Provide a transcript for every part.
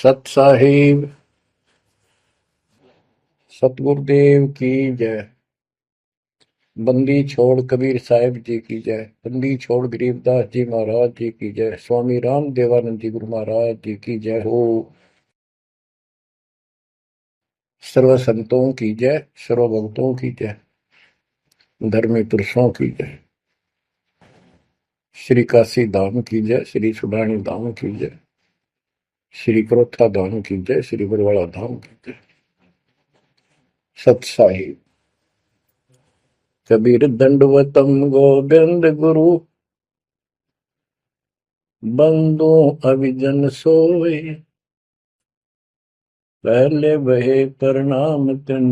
सत साहिब सतगुरुदेव की जय। बंदी छोड़ कबीर साहिब जी की जय। बंदी छोड़ गरीबदास जी महाराज जी की जय। स्वामी राम देवानंद जी गुरु महाराज जी की जय हो। सर्व संतों की जय, सर्व भक्तों की जय, धर्मी पुरुषों की जय। श्री काशी धाम की जय, श्री सुडानी धाम की जय, श्री क्रोथा धाम की जय, श्री बरवाड़ा धाम की जय। सत साहिब कबीर दंडवतम गोविंद गुरु, बंदो अभिजन सोए, पहले बहे प्रणाम तिन,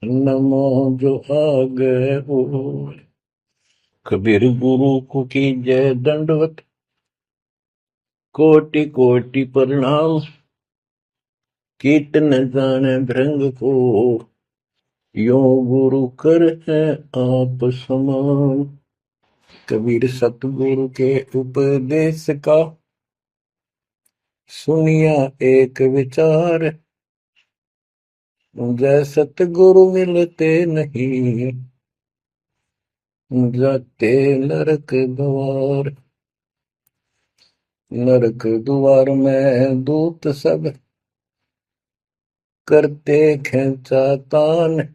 नमो जो आगे हो। कबीर गुरु को की जय दंडवत, कोटि कोटि प्रणाम, कीर्तन जाने भृंग को, यो गुरु कर है आप समान। कबीर सतगुरु के उपदेश का सुनिया एक विचार, जय सतगुरु मिलते नहीं, जाते नरक द्वार। नरक द्वार में दूत सब करते खेचा तान,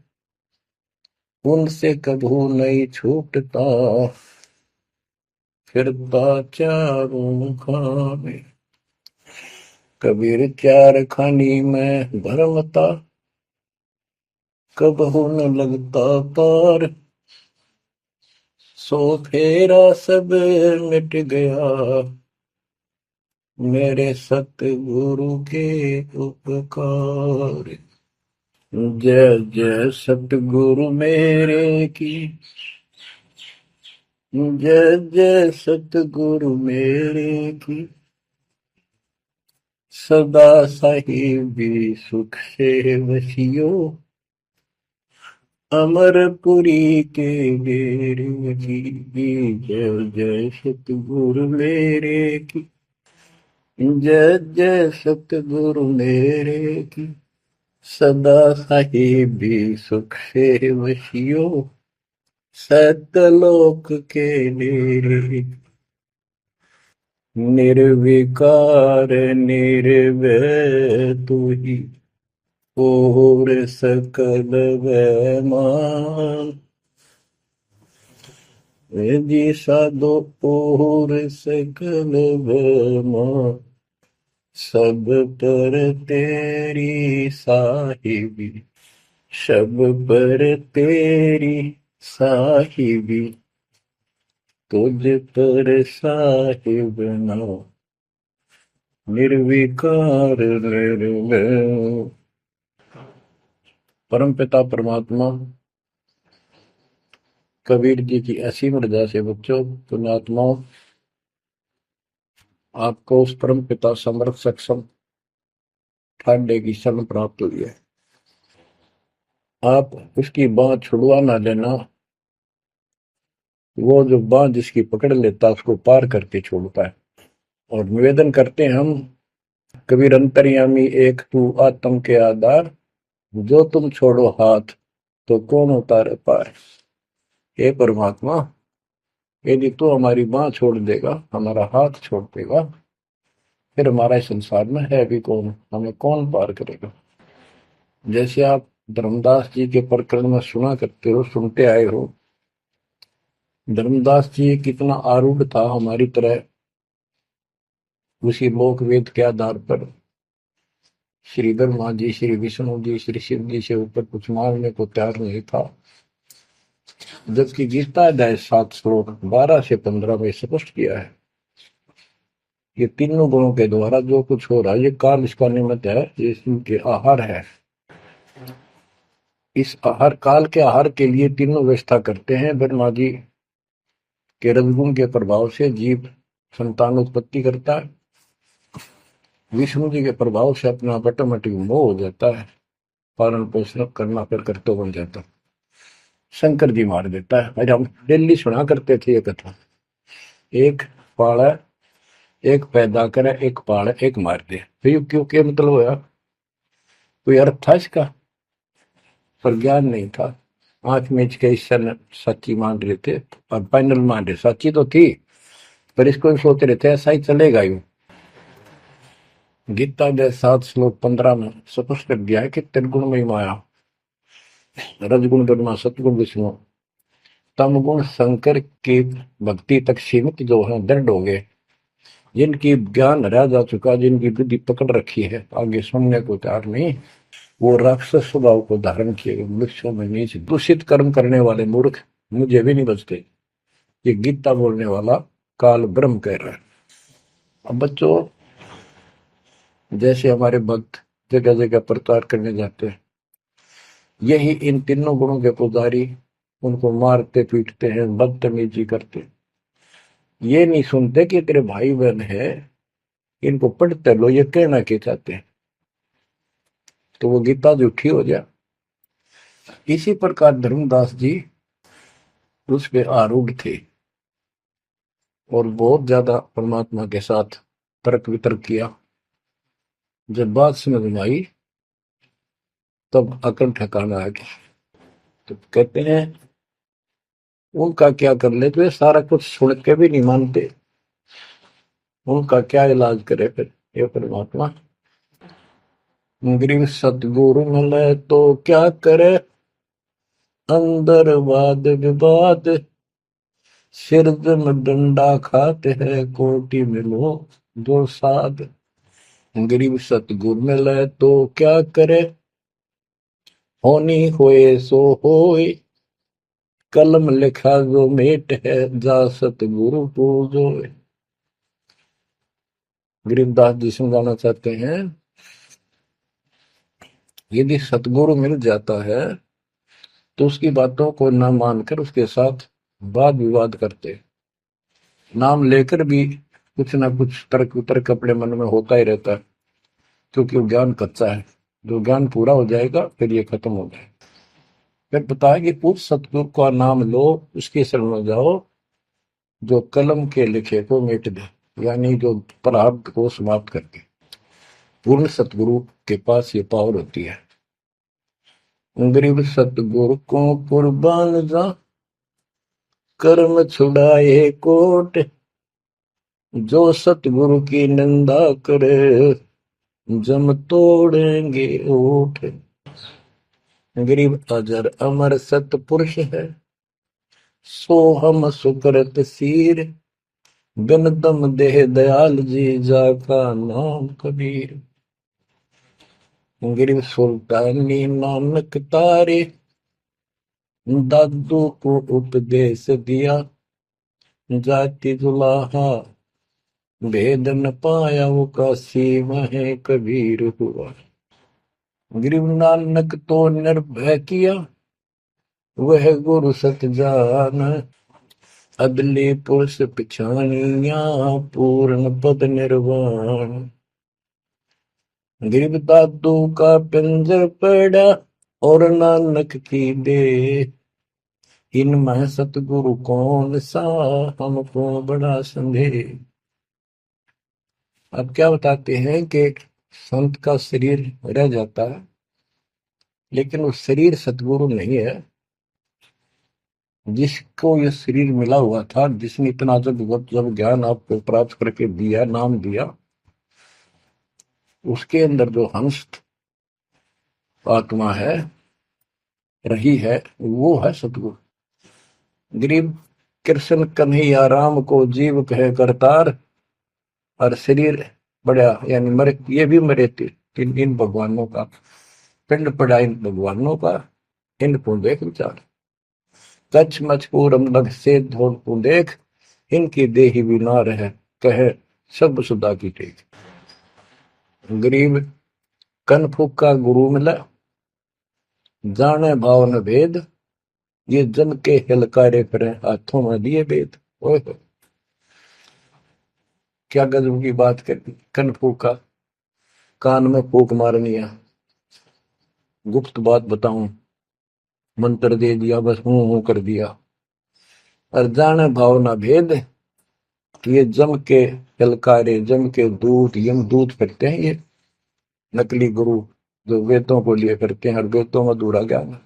उनसे कभू नहीं छूटता, फिरता चारों खाने। कबीर चार खानी में भरमता, कबहू न लगता पार। सो फेरा सब मिट गया, मेरे सतगुरु के उपकार। जय जय सतगुरु मेरे की, जय जय सतगुरु मेरे की। सदा साहिबी सुख से वसियो, अमरपुरी के डेरे की। जय जय सतगुरु मेरे की, जय जय सतगुरु मेरे की। सदा साहिबी सुख से वसियो, सतलोक के डेरे। निर्विकार निर्भय तू ही, और सकल वैमान। जी साधो और सकल वैमान, सब पर तेरी साहिबी, सब पर तेरी साहिबी। तुझ पर साहिब ना, निर्विकार निर्भय। परमपिता परमात्मा कबीर जी की असीम रजा से बच्चों, पुण्यात्माओं, आपको उस परम पिता समर्थ सक्षम ठाडे की शरण प्राप्त हुई है। आप उसकी बांह छुड़वा ना लेना, वो जो बांह जिसकी पकड़ लेता उसको पार करके छोड़ता है। और निवेदन करते हैं हम, कबीर अंतर्यामी एक तू आत्म के आधार, जो तुम छोड़ो हाथ तो कौन उतारे पार। हे परमात्मा, यदि तू हमारी बांह छोड़ देगा, हमारा हाथ छोड़ देगा, फिर हमारा इस संसार में है भी कौन, हमें कौन पार करेगा। जैसे आप धर्मदास जी के प्रकरण में सुना करते हो, सुनते आए हो, धर्मदास जी कितना आरूढ़ था हमारी तरह, उसी लोक वेद के आधार पर श्री ब्रह्मा जी, श्री विष्णु जी, श्री शिव जी से ऊपर कुछ मांगने को तैयार नहीं था। जबकि गीता अध्याय 7 श्लोक 12 से 15 में स्पष्ट किया है, ये तीनों गुणों के द्वारा जो कुछ हो रहा है, ये काल इसका निमित्त है, ये इनके आहार है। इस आहार काल के आहार के लिए तीनों व्यवस्था करते हैं। ब्रह्मा जी के रजगुण के प्रभाव से जीव संतान उत्पत्ति करता है, विष्णु जी के प्रभाव से अपना ऑटोमेटिक मोह हो जाता है, पालन पोषण करना फिर कर्तव्य बन जाता है, शंकर जी मार देता है। अरे हम दिल्ली सुना करते थे ये कथा। एक पाड़ा एक पैदा करे, एक पाले, एक मार दे। फिर क्यों, क्या मतलब होया? कोई अर्थ था इसका? पर ज्ञान नहीं था। आंख मीच के ईश्वर सच्ची मान रहे थे, और फाइनल मान रहे, सच्ची तो थी पर इसको भी सोच रहे थे ऐसा ही चलेगा यूं। गीता के 7 श्लोक 15 में स्पष्ट कर दिया है कि त्रिगुण में माया, रजगुण ब्रह्मा, सतगुण विष्णु, तम गुण शंकर की भक्ति तक सीमित जो है दृढ़ हो गए, जिनकी ज्ञान रह जा चुका, जिनकी बुद्धि पकड़ रखी है, आगे सुनने को तैयार नहीं, वो राक्षस स्वभाव को धारण किए वृक्षों में नीचे दूषित कर्म करने वाले मूर्ख मुझे भी नहीं बचते। ये गीता बोलने वाला काल ब्रह्म कह रहा है। अब बच्चों, जैसे हमारे भक्त जगह जगह प्रचार करने जाते हैं, यही इन तीनों गुणों के पुजारी उनको मारते पीटते हैं, बदतमीजी करते, ये नहीं सुनते कि तेरे भाई बहन है, इनको पढ़ते लो, ये कहना के चाहते हैं, तो वो गीता झूठी हो जाए। इसी प्रकार धर्मदास जी उस पे आरूढ़ थे और बहुत ज्यादा परमात्मा के साथ तर्क वितर्क किया। जब बात समझ में आई तब अकल ठिकाना आ गया। तो कहते हैं उनका क्या कर ले, तो ये सारा कुछ सुन के भी नहीं मानते, उनका क्या इलाज करे फिर ये परमात्मा? गरीब सतगुरु मिले तो क्या करे, अंदर वाद विवाद, सिर में डंडा खाते हैं, कोटि में लो दो साध। गरीब सतगुरु मिले तो क्या करे, होनी होए सो होए, कलम लिखा जो मेट है, जा सतगुरु पूजो। गरीबदास जी समझाना चाहते हैं, यदि सतगुरु मिल जाता है तो उसकी बातों को न मानकर उसके साथ वाद विवाद करते, नाम लेकर भी कुछ ना कुछ तर्क वितर्क अपने मन में होता ही रहता है, क्योंकि वो ज्ञान कच्चा है। जो ज्ञान पूरा हो जाएगा फिर ये खत्म हो जाएगा। फिर बताया कि उस सतगुरु का नाम लो, उसके शरण में जाओ जो कलम के लिखे को मिट दे, यानी जो प्रारब्ध को समाप्त करके। पूर्ण सतगुरु के पास ये पावर होती है। गरीब सतगुरु को कुर्बान जा, कर्म छुड़ाए कोट, जो सतगुरु की निंदा करे, जम तोड़ेंगे ओठ। गरीब अजर अमर सतपुरुष है, सो हम सुकृत सीर, बिन दम देह दयाल जी, जाका नाम कबीर। गरीब सुल्तानी नानक तारे, दादू को उपदेश दिया, जाति जुलाहा भेद न पाया, वो काशी में कबीर हुआ। गरीब नानक तो निर्भय किया, वह गुरु सत जान, अदले पुरुष पिछानिया, पूर्ण पद निर्वाण। गरीब दादू का पिंजर पड़ा, और नानक की दे, इनमें सतगुरु कौन सा, हमको बड़ा संदेह। अब क्या बताते हैं कि संत का शरीर रह जाता है, लेकिन वो शरीर सतगुरु नहीं है। जिसको ये शरीर मिला हुआ था, जिसने इतना जब ज्ञान आपको प्राप्त करके दिया, नाम दिया, उसके अंदर जो हंस आत्मा है, रही है, वो है सतगुरु। गरीब कृष्ण कन्हैया राम को जीव कहे करतार, और शरीर बड़ा, यानी मरे, ये भी मरे थे इन भगवानों का, पिंड पड़ा इन भगवानों का, इनको देख विचार, कच्छ मचपूरम लग से धोल को देख, इनकी देही भी ना रहे, कहे सब सुधा की टेक। गरीब कनफुक का गुरु मिला, जाने भाव न भेद, ये जन के हिलकारे फिरे, हाथों में दिए वेद। ओए क्या गजब की बात कर दी। कनफूक का कान में फूक मारनी है, गुप्त बात बताऊं, मंत्र दे दिया, बस हूं कर दिया। और जाने भाव ना भेद, कि ये जम के ललकारे, जम के दूत, यमदूत फिरते हैं ये नकली गुरु जो वेदों को लिए फिरते हैं और वेदों में अधूरा ज्ञान।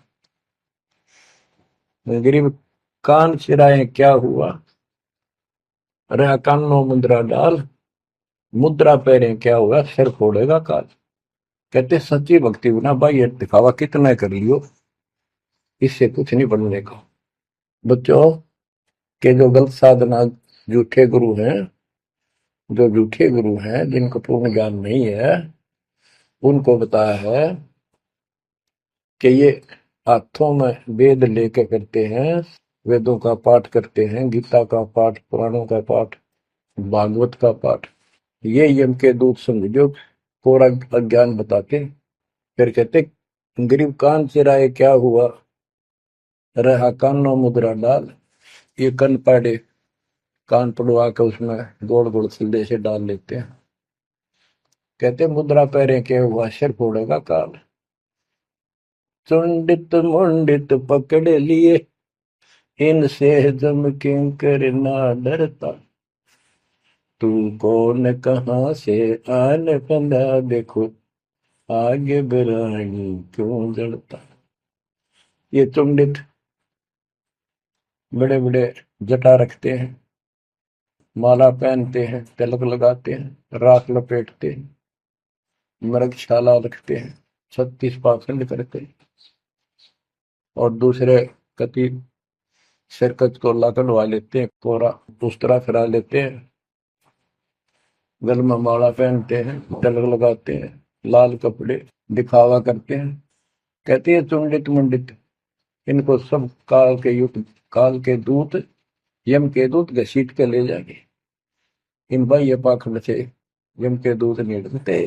गरीब कान चिराए क्या हुआ, रहा कानों मुद्रा डाल, मुद्रा पहरे क्या हुआ, सिर फोड़ेगा काल। कहते सच्ची भक्ति बिना भाई ये दिखावा कितना कर लियो, इससे कुछ नहीं बनने का। बच्चों के जो गलत साधना, झूठे गुरु हैं, जो झूठे गुरु हैं जिनको पूर्ण ज्ञान नहीं है, उनको बताया है कि ये हाथों में वेद लेके करते हैं, वेदों का पाठ करते हैं, गीता का पाठ, पुराणों का पाठ, भागवत का पाठ। ये यम के दूत समझो कोरा अज्ञान बताते। फिर कहते गरीब कान चिराए क्या हुआ, रहा कानों मुद्रा डाल। ये कन पाड़े, कान पड़वा के उसमें गोड़ गोड़ सिल्ले से डाल लेते हैं। कहते मुद्रा पैरे क्या हुआ, सिर फोड़ेगा काल। चुंडित मुंडित पकड़ लिए, इनसे जम किंकर ना डरता। तू कौन कहाँ से आन बंदा, देखो आगे बिरानी क्यों जड़ता। ये चुंडित बड़े बड़े जटा रखते हैं, माला पहनते हैं, तिलक लगाते हैं, राख लपेटते हैं, मृगशाला रखते हैं, 36 पाखंड करते हैं, और दूसरे कति सिरकत को ला कटवा लेते हैं, कोरा दूसरा फिरा लेते हैं, गल में माला पहनते हैं, तिलक लगाते हैं, लाल कपड़े दिखावा करते हैं। कहते हैं चुंडित मुंडित, इनको सब काल के युग, काल के दूत, यम के दूत घसीट के ले जाएंगे। इन बाह्य पाखंड से यम के दूत नहीं डरते।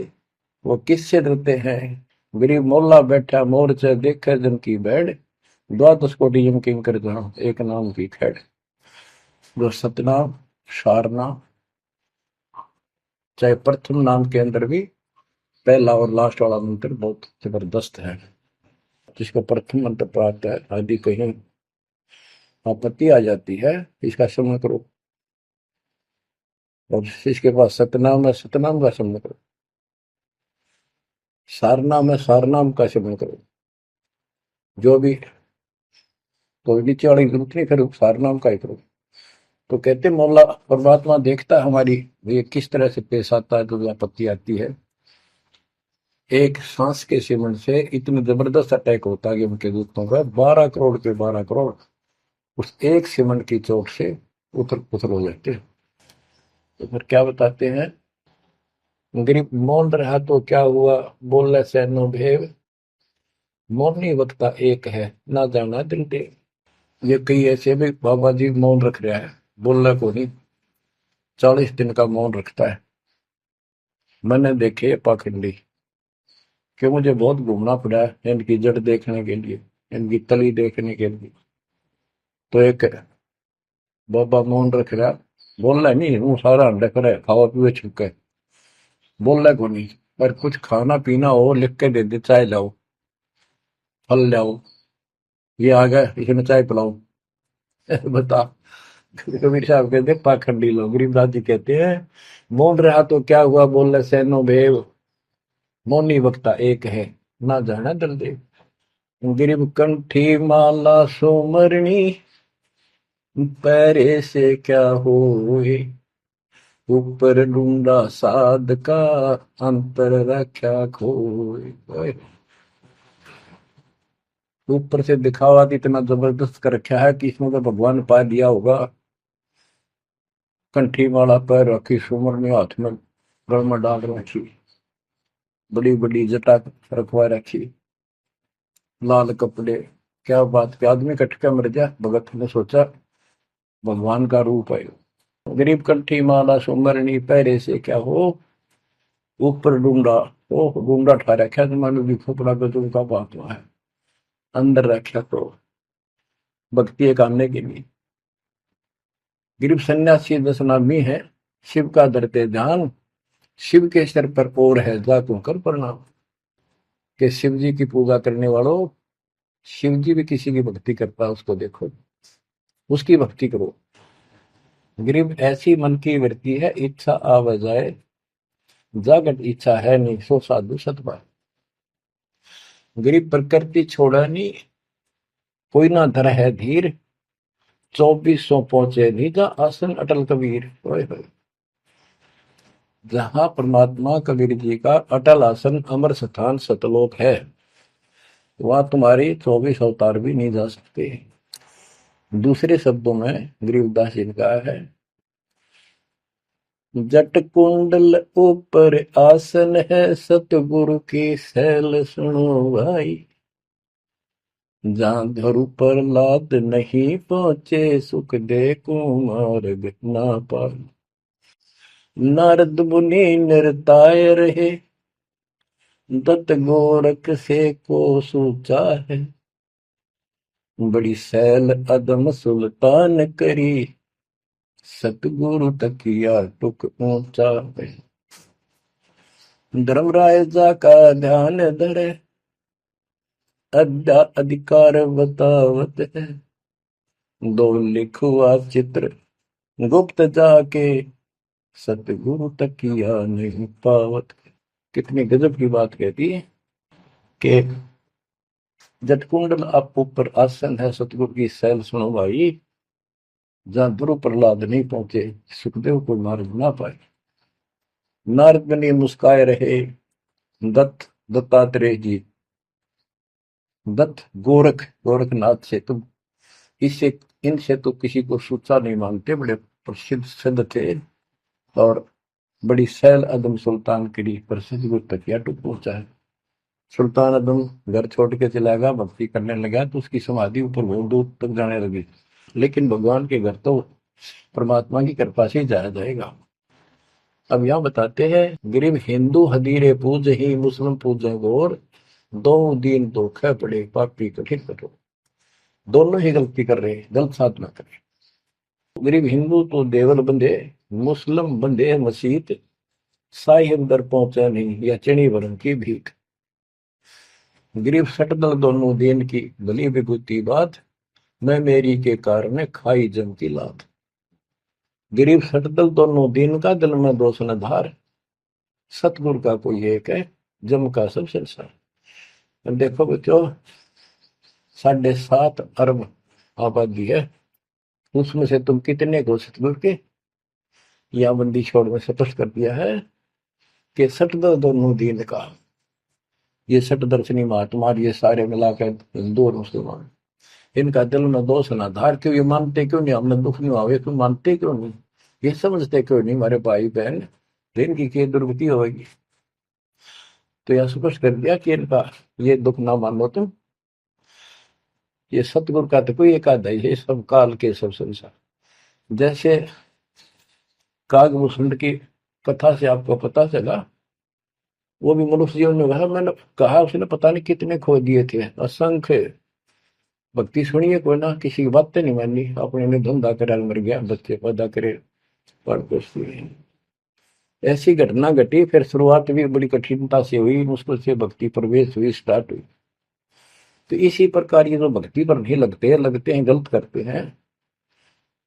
वो किससे डरते हैं, गरीब मोल्ला बैठा मोर्चा देखे जन की बैठ, द्वादश कोटि यम किंकर जहां एक नाम की खैड़। जो सतनाम, सारनाम, चाहे प्रथम नाम के अंदर भी पहला और लास्ट वाला मंत्र बहुत जबरदस्त है। जिसको प्रथम मंत्र प्राप्त है, आदि कहीं आपत्ति आ जाती है, इसका स्मरण करो। और इसके पास सतनाम है, सतनाम का स्मरण करो। सारनाम है, सारनाम का स्मरण करो। जो भी कोई नीचे वाली जरूरत नहीं, फिर सारनाम का ही करो। तो कहते मौला परमात्मा देखता है हमारी ये किस तरह से पेश आता है, जो आपत्ति आती है। एक सांस के सिमरण से इतने जबरदस्त अटैक होता है कि उनके दूतों का 12 करोड़ के 12 करोड़ उस एक सिमरण की चोट से उथल पुथल हो जाते हैं। तो फिर क्या बताते हैं, गरीब मौन रहा तो क्या हुआ, बोले सैनो भेव, मौनी वक्ता एक है, ना जाना दिल देव। ये कई ऐसे भी बाबा जी मौन रख रहा है, बोलने को नहीं, 40 दिन का मौन रखता है। मैंने देखे पाखंडी कि मुझे बहुत घूमना पड़ा है इनकी जड़ देखने के लिए, इनकी तली देखने के लिए। तो एक बाबा मौन रख रहा, बोलना नहीं, वो सारा अंडा करे खावा पीवे छुके, बोलना को नहीं। पर कुछ खाना पीना हो लिख के दे दे, चाय लाओ, फल लाओ, ये आ गया इसमें चाय पिलाओ। बता, कबीर साहब कहते पाखंडी लोग। गरीबदास जी कहते हैं मौन रहा तो क्या हुआ, बोले सैनो भेव, मौनी वक्ता एक है, ना जाना दल देव। गरीब कंठी माला सोमरणी, पैरे से क्या होए, ऊपर ढूंढा साध का, अंतर रख्या खोए। ऊपर से दिखावा तो इतना जबरदस्त कर रखा है कि इसमें तो भगवान पा दिया होगा। कंठी माला पैर रखी, सुमरनी हाथ में गल में डाल रखी, बड़ी बड़ी जटा रखवा रखी, लाल कपड़े। क्या बात के आदमी कट के मर जा, भगत ने सोचा भगवान का रूप है। गरीब कंठी माला सुमरनी, पैरे से क्या हो, ऊपर डूंडा, ओ डूंडा ठा रखा तो मानो भी खोपड़ा गजब का बात हुआ है, अंदर रखा तो भक्ति करने के लिए। गरीब सन्यासी 10 नामी है, शिव का धरते ध्यान, शिव के सिर पर और है जातों कर प्रणाम। कि शिव जी की पूजा करने वालों, शिव जी भी किसी की भक्ति करता है, उसको देखो, उसकी भक्ति करो। गरीब ऐसी मन की वृत्ति है, इच्छा आव जाए, जागट इच्छा है नहीं, सो साधु सतपाए। गरीब प्रकृति छोड़ा नहीं, कोई ना धर है धीर, 2400 पहुंचे निजा आसन अटल कबीर। ओए होए। जहां परमात्मा कबीर जी का अटल आसन अमर स्थान सतलोक है, वहां तुम्हारी 24 अवतार भी नहीं जा सकते। दूसरे शब्दों में गरीबदास जी ने कहा है, जट कुंडल ऊपर आसन है, सतगुरु की सैल सुनो भाई। जहां धरु पर लाद नहीं पहुंचे, सुख दे कुमार्ग ना पाए। नारद मुनि निरताय रहे, दत्त गोरख से को सूचा है। बड़ी सैल अदम सुल्तान करी, सतगुरु तकिया टुक ऊंचा है। धर्मराजा का ध्यान धरे, अधिकार बतावत है। दो लिखुआ चित्र गुप्त जाके, सतगुरु तकिया नहीं पावत। कितनी गजब की बात कहती है कि जटकुंडल आप ऊपर आसन है, सतगुरु की सैल सुनो भाई। जहां ध्रुव प्रहलाद नहीं पहुंचे, सुखदेव को मार्ग ना पाए। नारद मुनि मुस्काए रहे, दत्त दत्तात्रेय जी, दत्त गोरख गोरखनाथ से तुम इससे इनसे तो किसी को सूचा नहीं मानते, बड़े प्रसिद्ध सिद्ध थे। और बड़ी सैल अदम सुल्तान की पर सतगुरु तकिया टूट पहुंचा है। सुल्तान अदम घर छोड़ के चला गया, भक्ति करने लगा, तो उसकी समाधि ऊपर बहुत दूर तक जाने लगी। लेकिन भगवान के घर तो परमात्मा की कृपा से ही जाया जाएगा। अब यहाँ बताते हैं, गरीब हिंदू हदीरे पूज ही, मुस्लिम पूजे गौर, दो दीन धोखे पड़े, पापी कठिन कठोर। दोनों ही गलती कर रहे हैं, गलत साधना कर रहे हैं। गरीब हिंदू तो देवल बंधे, मुस्लिम बंधे मसीत, साई अंदर पहुंचा नहीं, या चणी वरण की भीख। गरीब सटदल दोनों दीन की, भली विभूति बात, मैं मेरी के कारण खाई जम की लात। गरीब सटदल दोनों दीन का, दिल में दोष न धार, सतगुरु का कोई एक है, जम का सब संसार। देखो बच्चों, 7.5 अरब आबादी है, उसमें से तुम कितने को सतगुरु के या बंदी छोड़ में स्पष्ट कर दिया है कि सटदल दोनों दीन का। ये सट दर्शनी महात्मा, ये सारे मिलाकर हिंदू और मुसलमान, इनका दिल में दोष ना धार। क्यों ये मानते क्यों नहीं, हमने दुख नहीं आवे, क्यों मानते क्यों नहीं, ये समझते क्यों नहीं हमारे भाई बहन, इनकी क्या दुर्गति होगी। तो यह स्पष्ट कर दिया कि इनका ये दुख ना मानो तुम, ये सतगुरु का तो कोई एक आधा ही है, सब काल के सब संसार। जैसे कागभूषण की कथा से आपको पता चला, वो भी मनुष्य जीवन में कहा, मैंने कहा उसने पता नहीं कितने खो दिए थे, असंख्य। भक्ति सुनिए कोई ना, किसी की बातें नहीं मानी, अपने ने धंधा करा मर गया, बच्चे पैदा करे, पर कुछ नहीं। ऐसी घटना घटी, फिर शुरुआत भी बड़ी कठिनता से हुई, मुश्किल से भक्ति प्रवेश हुई, स्टार्ट हुई। तो इसी प्रकार ये जो भक्ति पर नहीं लगते हैं गलत करते हैं,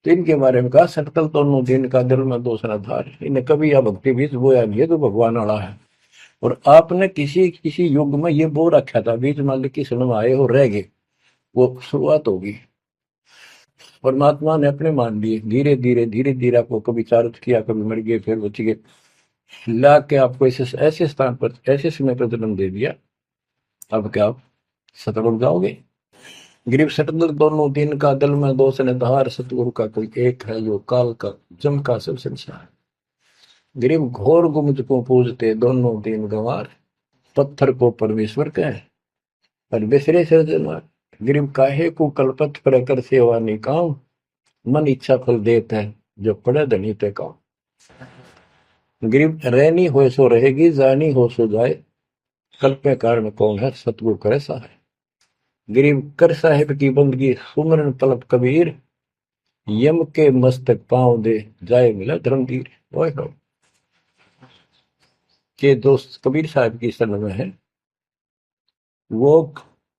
तो इनके बारे में कहा, सकल दोनों दिन का दिल में दोष न धार। इन्हें कभी यह भक्ति बीज बोया नहीं है, तो भगवान वाला है। और आपने किसी किसी युग में ये बो रखा था, बीज मान की सुन आए हो रह गए, वो शुरुआत होगी। परमात्मा ने अपने मान लिए, धीरे धीरे धीरे धीरे आपको कभी चारित किया, कभी मर गए, फिर बच गए, ला के आपको ऐसे ऐसे स्थान पर, ऐसे समय पर जन्म दे दिया। अब क्या आप सतल उठ जाओगे। गरीब सटदल दोनों दिन का, दिल में दोष ने धार, सतगुरु का कोई एक है, जो काल का जम का सब संसार। गरीब घोर गुमज को पूजते, दोनों दिन गंवार, पत्थर को परमेश्वर कहे, पर बिसरे सृजनहार। गरीब काहे को कलपत पर कर सेवा निकाम, मन इच्छा फल देता है, जो पड़े धनी ते काम। गरीब रहनी हो सो रहेगी, जानी हो सो जाए, कल्पे कारण कौन है, सतगुरु करे सहाय। गरीब कर साहिब की बंदगी, सुमरन तलब कबीर, यम के मस्तक पांव दे, जाए मिला धर्मवीर। ओए हो। के दोस्त कबीर साहब की शरण में है, वो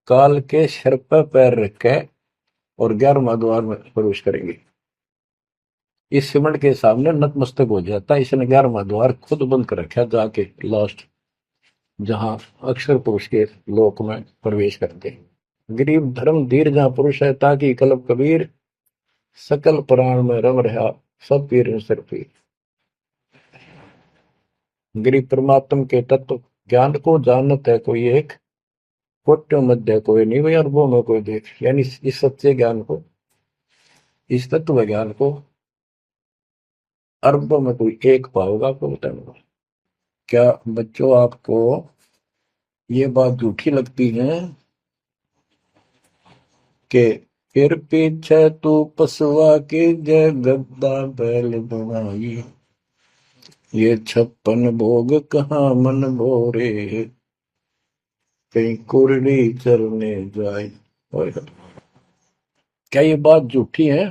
काल के सिर पर पैर रख के और 11वां द्वार में प्रवेश करेंगे। इस सिमट के सामने नतमस्तक हो जाता है। इसने 11वां द्वार खुद बंद कर रखा जाके लास्ट, जहां अक्षर पुरुष के लोक में प्रवेश करते। गरीब धर्म धीर जहां पुरुष है, ताकि कलब कबीर सकल प्राण में रम रहा, सब पीर सिर पीर। गरीब परमात्म के तत्व ज्ञान को जानत है कोई एक, कोट्यों मध्य कोई नहीं, वही अरबों में कोई देख। यानी इस सच्चे ज्ञान को, इस तत्व ज्ञान को अरबों में कोई एक पाओगा, आपको बताऊंगा। क्या बच्चों आपको ये बात झूठी लगती है कि फिर पीछे तू पसुआ की जय गद्दा बैल बनाई, ये 56 भोग कहाँ मन भोरे, कहीं कुरली चरने जाए। और क्या ये बात झूठी है?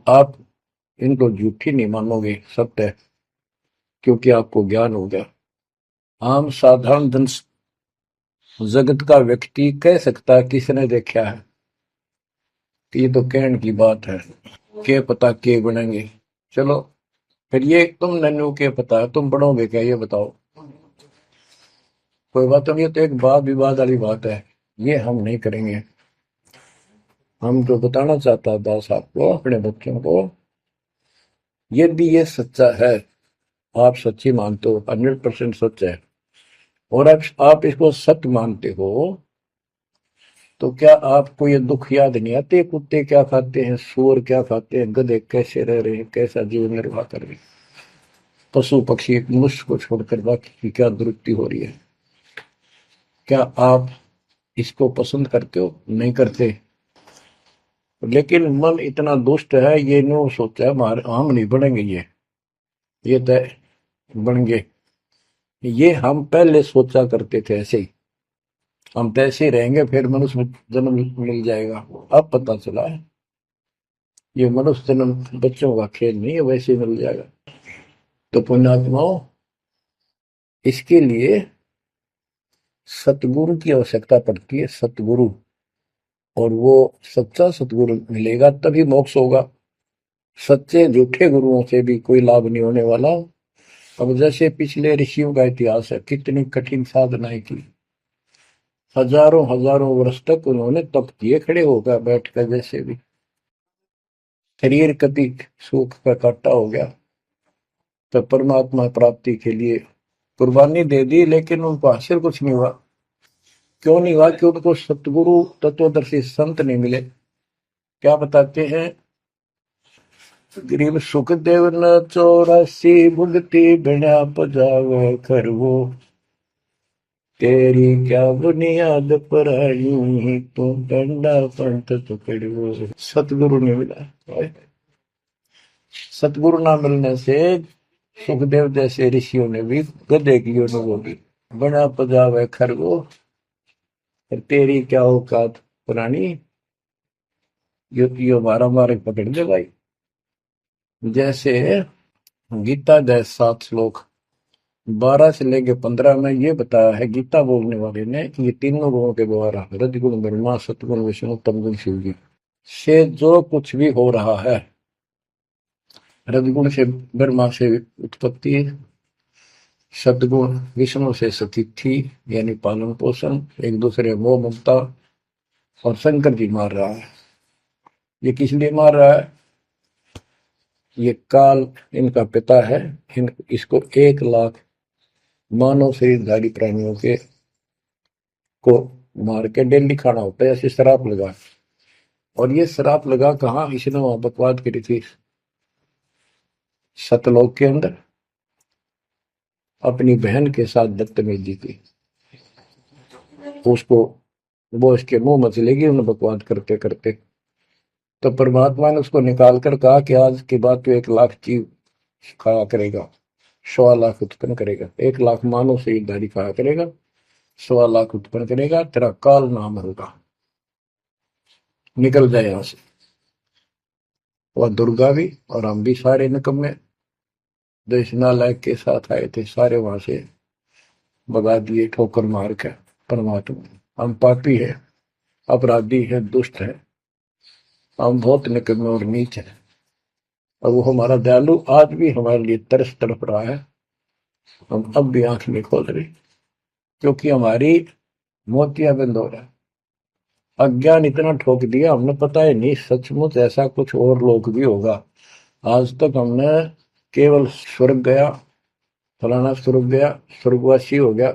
आप इनको झूठी नहीं मानोगे, सत्य है, क्योंकि आपको ज्ञान हो गया। आम साधारण जन जगत का व्यक्ति कह सकता है किसने देखा है, कि ये तो कहने की बात है, के पता के बनेंगे। चलो फिर ये तुम नन्नू के पता है, तुम बढ़ोगे क्या, ये बताओ। कोई बात नहीं, ये तो एक वाद विवाद वाली बात है, ये हम नहीं करेंगे। हम जो बताना चाहता है दास आपको, अपने बच्चों को, यदि ये सच्चा है, आप सच्ची मानते हो, 100% सच है, और आप इसको सत्य मानते हो, तो क्या आपको ये दुख याद नहीं आते? कुत्ते क्या खाते हैं, सूअर क्या खाते हैं, गधे कैसे रह रहे हैं, कैसा जीवन निर्वाह कर रहे हैं, पशु पक्षी एक मनुष्य को छोड़कर बाकी की क्या दुरुक्ति हो रही है। क्या आप इसको पसंद करते हो? नहीं करते। लेकिन मन इतना दुष्ट है, ये नो सोचा है हमारे हम नहीं बढ़ेंगे, ये तय बन गए। ये हम पहले सोचा करते थे ऐसे ही, हम तो ऐसे ही रहेंगे, फिर मनुष्य जन्म मिल जाएगा। अब पता चला है ये मनुष्य जन्म बच्चों का खेल नहीं है, वैसे ही मिल जाएगा। तो पुण्यात्माओं, इसके लिए सतगुरु की आवश्यकता पड़ती है, सतगुरु। और वो सच्चा सतगुरु मिलेगा तभी मोक्ष होगा। सच्चे झूठे गुरुओं से भी कोई लाभ नहीं होने वाला। अब जैसे पिछले ऋषियों का इतिहास है, कितनी कठिन साधनाएं की, हजारों हजारों वर्ष तक उन्होंने तप किए, खड़े होकर बैठकर, जैसे भी शरीर कभी सूख का काटा हो गया, तो परमात्मा प्राप्ति के लिए कुर्बानी दे दी, लेकिन उनको हासिल कुछ नहीं हुआ। क्यों नहीं हुआ? कि उनको सतगुरु तत्वदर्शी संत नहीं मिले। क्या बताते हैं? गरीब सुखदेव न 84 भुगती बिना पजावे खरवो, तेरी क्या बुनियाद पर आई, तू डंडा पंथ पकड़ो। सतगुरु नहीं मिला। सतगुरु ना मिलने से सुखदेव जैसे ऋषियों ने भी गधे की अनुभव की, बना पजावे खरगो, तेरी क्या औकात पुरानी, यो मारा मारे पकड़ दे भाई। जैसे गीता जय 7 श्लोक 12 से लेके 15 में ये बताया है गीता बोलने वाले ने, कि ये तीनों गुणों के द्वारा, रजगुण ब्रह्मा, सतगुण विष्णु, तमगुण शिव जी से जो कुछ भी हो रहा है, रजगुण से ब्रह्मा से उत्पत्ति, सदगुण विष्णु से स्थिति यानी पालन पोषण, एक दूसरे मोह ममता, और शंकर जी मार रहा है। ये किस लिए मार रहा है? ये काल इनका पिता है। इसको 1 लाख मानव शरीरधारी प्राणियों के को मार के डेली खाना होता है, ऐसे शराब लगा। और ये शराब लगा कहाँ? इसने वहां बकवाद करी थी सतलोक के अंदर, अपनी बहन के साथ बदतमीजी की। उसको वो इसके मुंह में चलेगी उन्हें बकवाद करते करते। तो परमात्मा ने उसको निकाल कर कहा कि आज के बाद तो 1 लाख जीव खाया करेगा, 1.25 लाख उत्पन्न करेगा, 1 लाख मानव शरीरधारी खाया करेगा, 1.25 लाख उत्पन्न करेगा, तेरा काल नाम होगा, निकल जाए यहां से। और दुर्गा भी और हम भी सारे निकम्मे जो इस नालायक के साथ आए थे, सारे वहां से भगा दिए ठोकर मार के। परमात्मा, हम पापी है, अपराधी है, दुष्ट है, हम बहुत निकम्मे और नीच हैं, और वो हमारा दयालु आज भी हमारे लिए तरस तड़प रहा है। हम अब भी आंख नहीं खोल रहे, क्योंकि हमारी मोतियां बंद हो रहा है। अज्ञान इतना ठोक दिया हमने, पता ही नहीं सचमुच ऐसा कुछ और लोक भी होगा। आज तक हमने केवल स्वर्ग गया, फलाना स्वर्ग गया, स्वर्गवासी हो गया,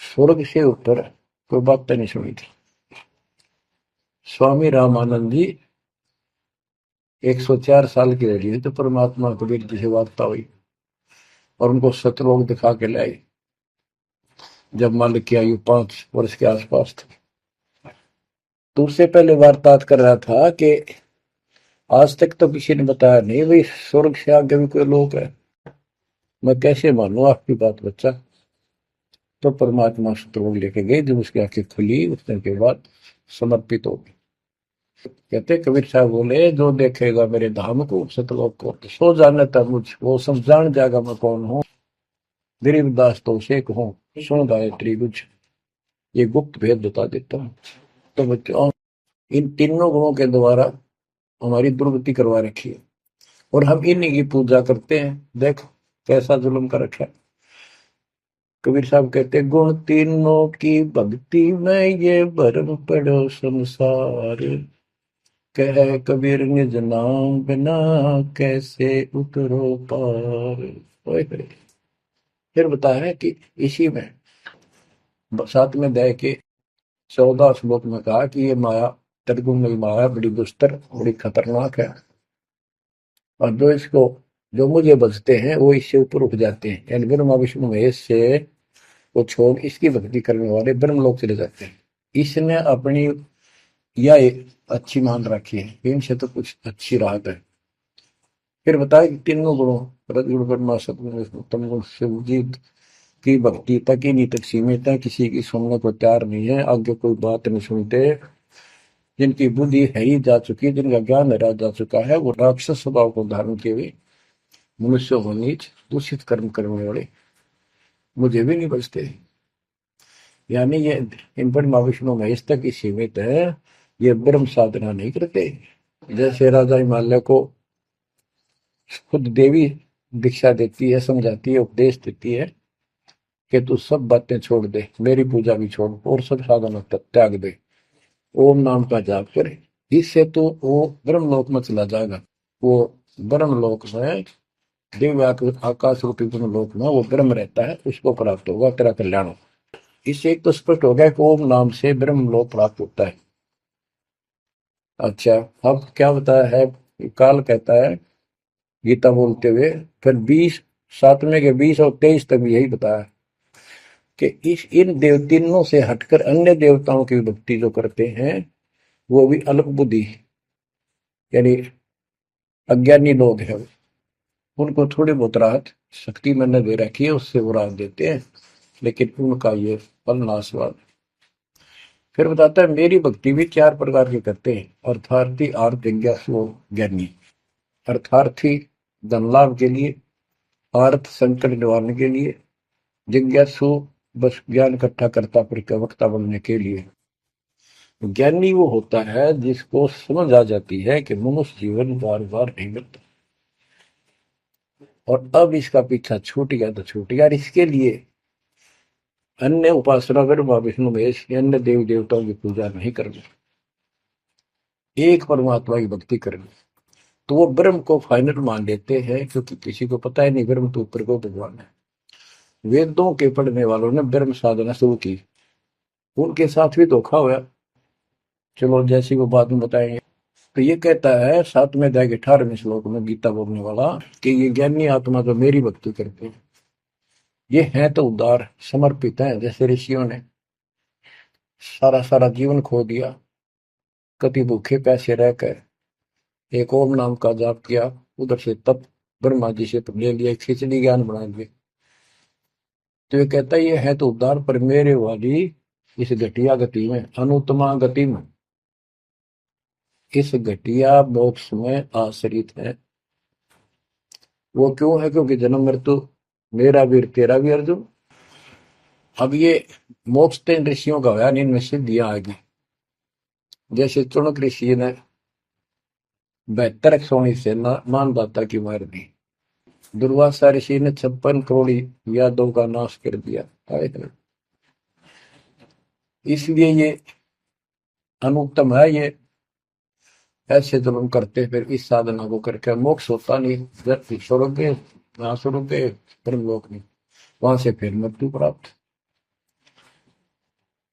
स्वर्ग से ऊपर कोई बात नहीं सुनी थी। स्वामी रामानंद जी 104 साल की रही तो परमात्मा कबीर जी से वार्ता हुई, और उनको सतलोक दिखा के लाई, जब मालिक की आयु 5 वर्ष के आसपास थी। तो उससे पहले वार्तालाप कर रहा था कि आज तक तो किसी ने बताया नहीं भाई स्वर्ग से आगे भी कोई लोक है, मैं कैसे मानूं आपकी बात बच्चा। तो परमात्मा सतलोक लेके गए, जब उसकी आंखें खुली उस दिन के बाद समर्पित हो गई। कहते कबीर साहब बोले, जो देखेगा मेरे धाम को सतलोक को, तो सो जाने तक मुझ वो सब जान जाएगा मैं कौन हूँ। गरीबदास तो उसे कहूँ, सुन गायत्री कुछ, ये गुप्त भेद बता देता हूँ। तो बच्चों, इन तीनों गुणों के द्वारा हमारी दुर्गति करवा रखी है, और हम इन्हीं की पूजा करते हैं। देख कैसा जुल्म कर रखा है। कबीर साहब कहते, गुण तीनों की भक्ति में ये भरम पड़ो संसार, कह कबीर निज नाम बिना कैसे उतरो पार। ओए होए। फिर बताया है कि इसी में 7वें अध्याय के 14 श्लोक में कहा कि ये माया, त्रिगुण माया बड़ी दुस्तर, बड़ी खतरनाक है, और जो मुझे बचते हैं वो इससे ऊपर उठ जाते हैं, यानी ब्रह्मा विष्णु महेश से वो छोड़ इसकी भक्ति करने वाले ब्रह्म लोक चले जाते हैं। इसने अपनी यह अच्छी मान रखी है, इनसे तो कुछ अच्छी राहत है। फिर बताया कि तीनों गुणों, रजगुण ब्रह्मा सतगुण उत्तम गुण शिवजीत की भक्ति तक ही नहीं तक सीमित है, किसी की सुनने को तैयार नहीं है, आगे कोई बात नहीं सुनते। जिनकी बुद्धि है ही जा चुकी है, जिनका ज्ञान हरा जा चुका है, वो राक्षस स्वभाव को धारण किए हुए मनुष्य को नीच दूषित कर्म करने वाले मुझे भी नहीं बचते। यानी ये इन पर माँ विष्णु महेश तक ही सीमित है, ये ब्रह्म साधना नहीं करते। जैसे राजा हिमालय को खुद देवी दीक्षा देती है, समझाती है, उपदेश देती है कि तू सब बातें छोड़ दे, मेरी पूजा भी छोड़ और सब साधनों त्याग दे, ओम नाम का जाप करे, इससे तो वो ब्रह्मलोक में चला जाएगा। वो ब्रह्मलोक में दिव्य आकाश रूपी ब्रह्मलोक में वो ब्रह्म रहता है, उसको प्राप्त होगा, तेरा कल्याण होगा। इससे एक तो स्पष्ट हो गया कि ओम नाम से ब्रह्मलोक प्राप्त होता है। अच्छा, अब क्या बताया है, काल कहता है गीता बोलते हुए, फिर 20 7वें के 20 और 23 तक भी यही बताया कि इस इन देव तीनों से हटकर अन्य देवताओं की भक्ति जो करते हैं वो भी अल्प बुद्धि, यानी अज्ञानी लोग हैं, उनको थोड़ी बहुत राहत शक्ति मैंने दे रखी है, उससे वो राहत देते हैं, लेकिन उनका ये फल नाशवान। फिर बताता है मेरी भक्ति भी 4 प्रकार की करते हैं, अर्थार्थी, आर्थ, जिज्ञासु और ज्ञानी। अर्थार्थी धन लाभ के लिए, आर्थ संकट निवारने के लिए, जिज्ञासु बस ज्ञान इकट्ठा करता प्रवक्ता बनने के लिए। ज्ञानी वो होता है जिसको समझ आ जाती है कि मनुष्य जीवन बार बार नहीं मिलता, और अब इसका पीछा छूट गया तो छूट गया, और इसके लिए अन्य उपासना ब्रह्मा विष्णु महेश अन्य देवी देवताओं की पूजा नहीं करनी, एक परमात्मा की भक्ति करनी। तो वो ब्रह्म को फाइनल मान लेते हैं, क्योंकि किसी को पता ही नहीं ब्रह्म तो ऊपर को भगवान है। वेदों के पढ़ने वालों ने ब्रह्म साधना शुरू की, उनके साथ भी धोखा हुआ। चलो जैसी वो बाद में बताएंगे। तो ये कहता है 7वें अध्याय के 18वें श्लोक में गीता बोलने वाला कि ये ज्ञानी आत्मा जो मेरी भक्ति करते हैं ये हैं तो उदार, समर्पित हैं, जैसे ऋषियों ने सारा सारा जीवन खो दिया, कभी भूखे प्यासे रहकर एक ओम नाम का जाप किया, उधर से तप ब्रह्मा जी से ले लिया, खिचड़ी ज्ञान बना लिए। तो ये कहता है ये है तो उदार, पर मेरे वाली इस घटिया गति में, अनुत्तमा गति में, इस घटिया मोक्ष में आश्रित है। वो क्यों है, क्योंकि जन्म मृत्यु मेरा वीर तेरा भी अर्जुन। अब ये मोक्ष तीन ऋषियों का होया, इनमें सिद्धियां आ गई। जैसे चुनक ऋषि ने 72 सोनी से मानदाता की मार दी। दुर्वासा ऋषि ने 56 करोड़ यादव का नाश कर दिया। इसलिए ये अनुत्तम है। ये ऐसे जुल्म करते फिर इस साधना को करके मोक्ष होता नहीं। धरती छोड़ोगे, वहां छोड़ोगे, ब्रह्मलोक नहीं, वहां से फिर मृत्यु प्राप्त।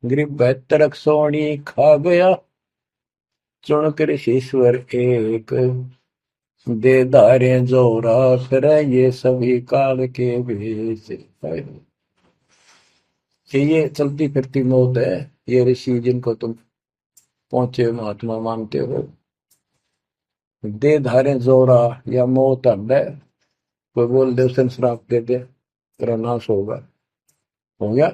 गरीब 72 सोनी खा गया, चुनकर ईश्वर एक, दे धारे जो राख रहे ये सभी काल के भेष। ये चलती फिरती मौत है। ये ऋषि जिनको तुम पहुंचे महात्मा मानते हो, दे धारे जोरा या मौत हड्ड है। कोई बोल दे उसे श्राप दे दे तेरा नाश होगा, हो गया।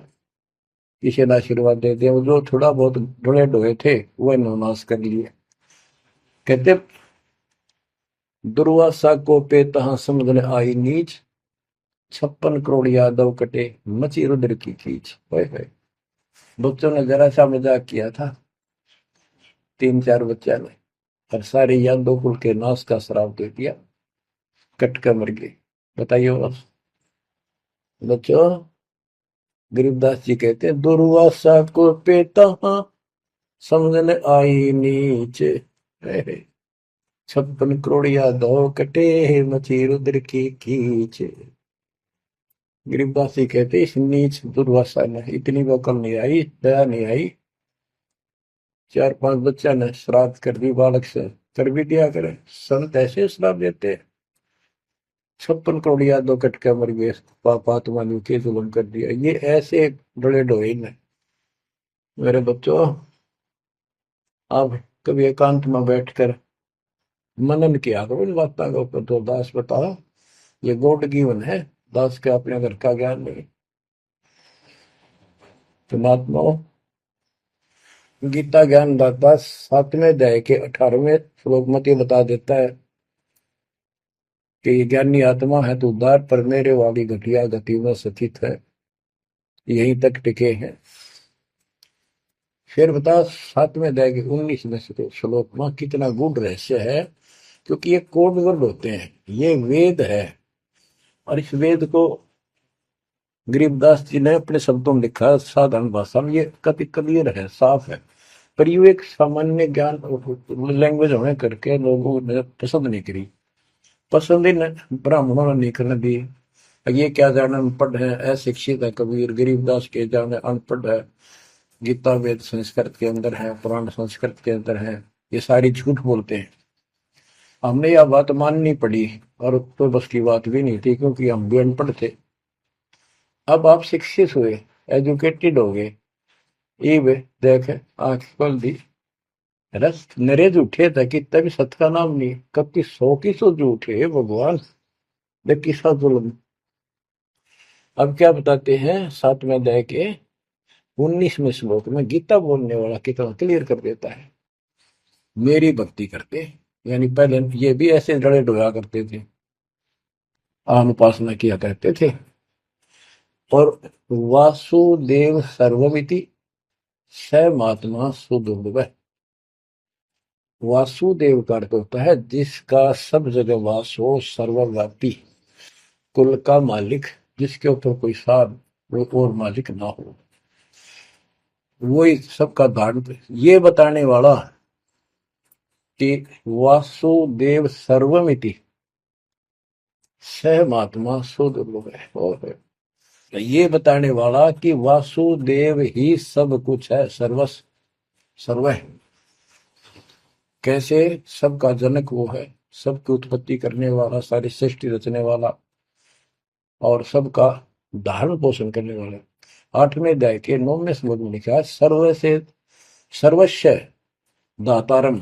किसी ने आशीर्वाद दे दिया, वो जो थोड़ा बहुत ढोए ढोए थे वो नाश कर लिए। कहते दुर्वासा को पे तहा समझने आई नीच, 56 करोड़ यादव कटे मची रुद्र की खींच। बच्चों ने जरा सा मजाक किया था, 3-4 बच्चा ने, और सारे यादव कुल के नाश का श्राप दे दिया, कट कर मर गए। बताइए बच्चों, गरीबदास जी कहते हैं दुर्वासा को पे तहा समझने आई नीच, 56 करोड़ यादव कटे मची रुद्र की खींच। गरीबदास जी कहते इस नीच दुर्वासा ने इतनी वकल नहीं आई, दया नहीं आई। 4-5 बच्चा ने श्राद्ध कर दी, बालक से कर भी दिया करे। संत ऐसे श्राप देते, 56 करोड़ यादव कट के मर गए, पापात्मा ने के जुल्म कर दिया। ये ऐसे डोले डोए ने। मेरे बच्चों, आप कभी एकांत में बैठकर मनन किया करो इन बातों के ऊपर। तो दास बताओ, ये गॉड गिवन है, दास के अपने घर का ज्ञान नहीं। तो महात्माओं, गीता ज्ञान दाता 7वें अध्याय के 18वें श्लोक में बता देता है कि ये ज्ञानी आत्मा है तो उद्धार पर मेरे वाली घटिया गति में स्थित है, यहीं तक टिके हैं। फिर बता 7वें अध्याय के 19वें श्लोक में कितना गूढ़ रहस्य है, क्योंकि ये कोड वर्ड होते हैं, ये वेद है। और इस वेद को गरीबदास जी ने अपने शब्दों में लिखा है, साधारण भाषा में। ये कति क्लियर है, साफ है, पर ये एक सामान्य ज्ञान लैंग्वेज होने करके लोगों ने पसंद नहीं करी। पसंद ही ब्राह्मणों ने नहीं करने दी। ये क्या जाने अनपढ़ है, अशिक्षित है कबीर। गरीबदास के जाने अनपढ़ है, गीता वेद संस्कृत के अंदर है, पुराण संस्कृत के अंदर है, ये सारी झूठ बोलते हैं। हमने यह बात माननी पड़ी, और तो बस की बात भी नहीं थी, क्योंकि हम भी अनपढ़ थे। अब आप शिक्षित हुए, एजुकेटेड हो गए, ये देख आंख खोल दी, रस नरे झूठे था कि तभी सत का नाम नहीं, कब की 100 की 100 झूठे भगवान, देख किसा जुल्म। अब क्या बताते हैं 7वें अध्याय के 19वें श्लोक में, गीता बोलने वाला कितना क्लियर कर देता है। मेरी भक्ति करते, यानी पहले ये भी ऐसे जड़े डोया करते थे, अनुपासना किया करते थे। और वासुदेव सर्वमिति स महात्मा सुदुर्लभ। वासुदेव का अर्थ होता है जिसका सब जगह वास हो, सर्वव्यापी, कुल का मालिक, जिसके ऊपर कोई साध वो और मालिक ना हो, वही सबका धारण। ये बताने वाला कि वासुदेव सर्वमिति स महात्मा सुदुर्लभ है। और ये बताने वाला कि वासुदेव ही सब कुछ है, सर्वस्व सर्व है। कैसे? सबका जनक वो है, सबकी उत्पत्ति करने वाला, सारी सृष्टि रचने वाला, और सबका धारण पोषण करने वाला। 8वें अध्याय के 9वें श्लोक में लिखा है सर्व से सर्वस्व दातारम,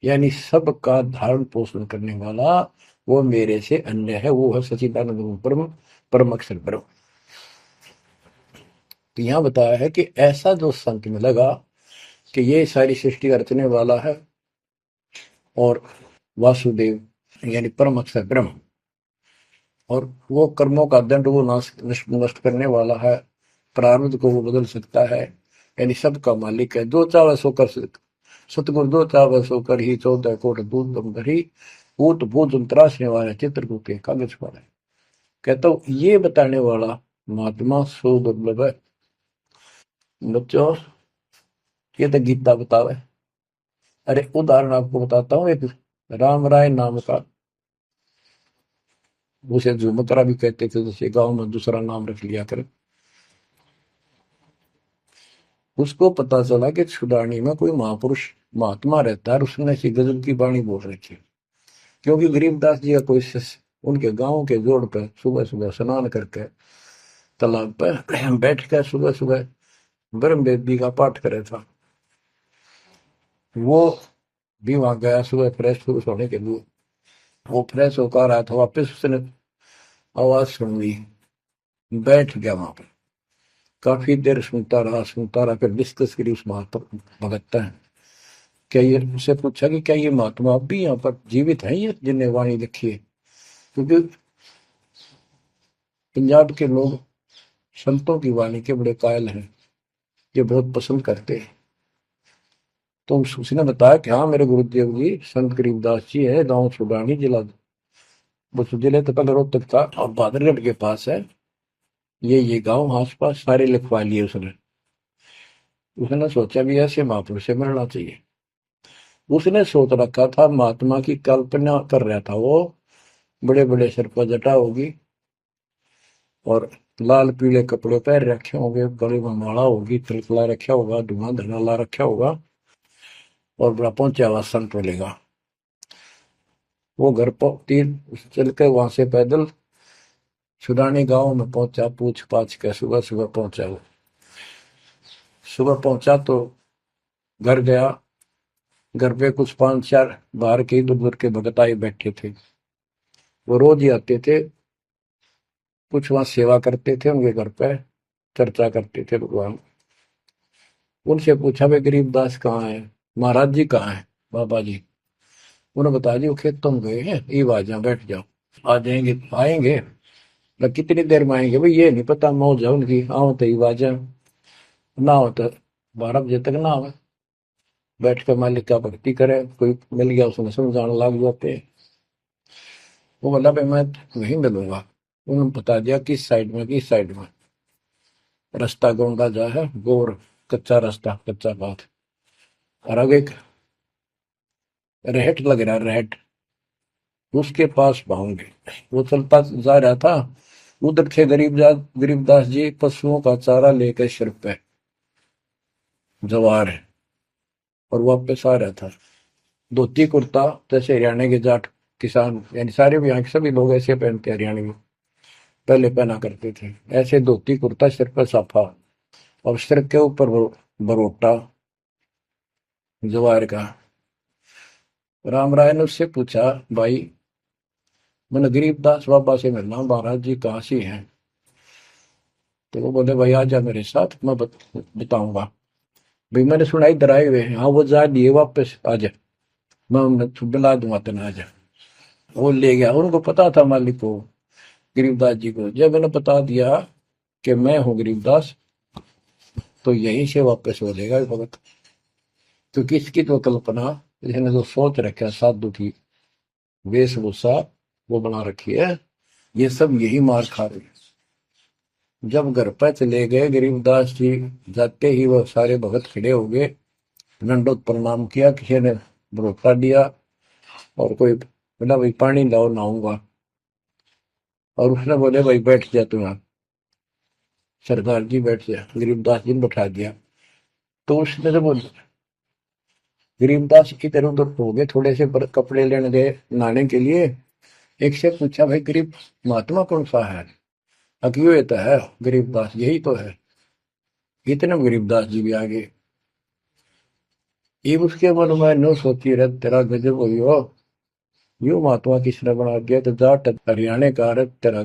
यानी सबका धारण पोषण करने वाला वो मेरे से अन्य है, वो है सच्चिदानंद ब्रह्म, परम अक्षर ब्रह्म। तो यहां बताया है कि ऐसा जो संत में लगा कि ये सारी सृष्टि रचने वाला है, और वासुदेव यानी परम अक्षर ब्रह्म, और वो कर्मों का दंड वो नष्ट करने वाला है, प्रारब्ध को वो बदल सकता है, यानी सबका मालिक है, जो चाहे सो कर सतगुरु दो चावल सो कर ही 14 कोट दूध दम धरी ऊट भोजन त्रासने वाला चित्रकूट के कागज पर है। कहता हूँ ये बताने वाला महात्मा सो दुर्लभ है। बच्चों ये तो गीता बतावे। अरे उदाहरण आपको बताता हूँ, एक राम राय नाम का, उसे झुमकरा भी कहते थे, जैसे गांव में दूसरा नाम रख लिया करे। उसको पता चला कि छुड़ानी में कोई महापुरुष महात्मा रहता है, उसने ऐसी गजब की वाणी बोल रखी है। क्योंकि गरीबदास जी का कोई शिष्य उनके गांव के जोड़ पे सुबह सुबह स्नान करके तालाब पे बैठ कर सुबह सुबह ब्रह्म वेदी का पाठ करे था। वो भी वहां गया सुबह फ्रेश फ्रूश होने के लिए। वो फ्रेश होकर आया था, वापिस उसने आवाज सुन ली, बैठ गया वहां पर, काफी देर सुनता रहा, फिर डिस्कस करी उस महात्मा भगत है। क्या ये उससे पूछा कि क्या ये महात्मा अब भी यहाँ पर जीवित है, ये जिन्हें वाणी लिखी है? क्योंकि पंजाब के लोग संतों की वाणी के बड़े कायल हैं, ये बहुत पसंद करते हैं। तो उसने बताया कि हाँ मेरे गुरुदेव जी संत गरीबदास जी है, गांव सुडानी जिला, उस जिले तो पहले रोहतक था, अब बहादुरगढ़ के पास है। ये गांव आस पास सारे लिखवा लिए उसने। उसने सोचा भी ऐसे महापुरुष से मिलना चाहिए। उसने सोच रखा था, महात्मा की कल्पना कर रहा था वो, बड़े बड़े सिर पर जटा होगी और लाल पीले कपड़े पहन रखे होंगे, गले में माला होगी, तिलक ला रखा होगा, धुआं धना ला रखा होगा और बड़ा पहुंचा हुआ संत मिलेगा। वो घर पर तीन चल के वहां से पैदल सुडानी गांव में पहुंचा, पूछ पाछ के सुबह सुबह पहुंचा। वो सुबह पहुंचा तो घर गया। घर पे कुछ 5-4 बाहर के इधर उधर के भगत आए बैठे थे। वो रोज ही आते थे, कुछ वहां सेवा करते थे, उनके घर पे चर्चा करते थे भगवान। उनसे पूछा भाई गरीबदास कहाँ है, महाराज जी कहाँ है, बाबा जी? उन्होंने बताया जी वो खेतों में गए हैं, ये आ जाओ बैठ जाओ। आ जाएंगे, आएंगे ना, कितनी देर में आएंगे भाई ये नहीं पता, मौज है उनकी, आओ तो ही आ जाए, ना हो तो 12 बजे तक ना आवे, बैठ कर मालिक का भक्ति करे, कोई मिल गया उसने समझाने लग जाते। वो बोला भाई मैं वहीं मिलूंगा। उन्होंने बता दिया किस साइड में, किस साइड में। रास्ता गोंडा जा है, गोर कच्चा रास्ता, कच्चा बात, और आगे एक रहट लग रहा है, रहट, उसके पास पहुंचे। वो चलता जा रहा था, उधर थे गरीबदास जी पशुओं का चारा लेकर सिर पे जवार है, और वापस आ रहा था। धोती कुर्ता, जैसे हरियाणा के जाट किसान, यानी सारे भी यहाँ के सभी लोग ऐसे पहनते, हरियाणा में पहले पहना करते थे ऐसे, धोती कुर्ता, सिर पर साफा और सिर के ऊपर बरोटा जवार का। राम राय ने उससे पूछा, भाई मैंने गरीबदास बाबा से मिलना, महाराज जी कहाँ से हैं? तो वो बोले भाई आ जा मेरे साथ, मैं बताऊंगा। भाई मैंने सुना इधर आए हुए हैं, हाँ वो जा दिए वापस, आ जा, मैं उन्हें बुला दूंगा, तेना आ जा। वो ले गया। उनको पता था मालिक को, गरीबदास जी को। जब मैंने बता दिया कि मैं हूँ गरीबदास, तो यहीं से वापस हो जाएगा भगत। तो किसकी तो कल्पना, इसने जो सोच रखा साधु की वेशभूषा वो बना रखी है, ये सब यही मार खा रहे हैं। जब घर पर चले गए गरीबदास जी, जाते ही वो सारे भगत खड़े हो गए, दंडोत प्रणाम किया, किसी ने भरोसा दिया, और कोई बोला भाई पानी लाओ नहाऊंगा, और उसने बोले भाई बैठ जा तू यहाँ, सरदार जी बैठ जा। गरीबदास जी ने बैठा दिया। तो उसने जब गरीबदास इधर उधर हो गए, थोड़े से कपड़े लेने गए नहाने के लिए, एक से पूछा भाई गरीब महात्मा कौन सा है? अकियो ये तो है गरीबदास, यही तो है। इतने में गरीबदास जी भी आ गए। ये उसके मन में नो सोची रहे, तेरा गजब हुई हो, यू महात्मा किसने बना दिया, तो जाट हरियाणा का रहे तेरा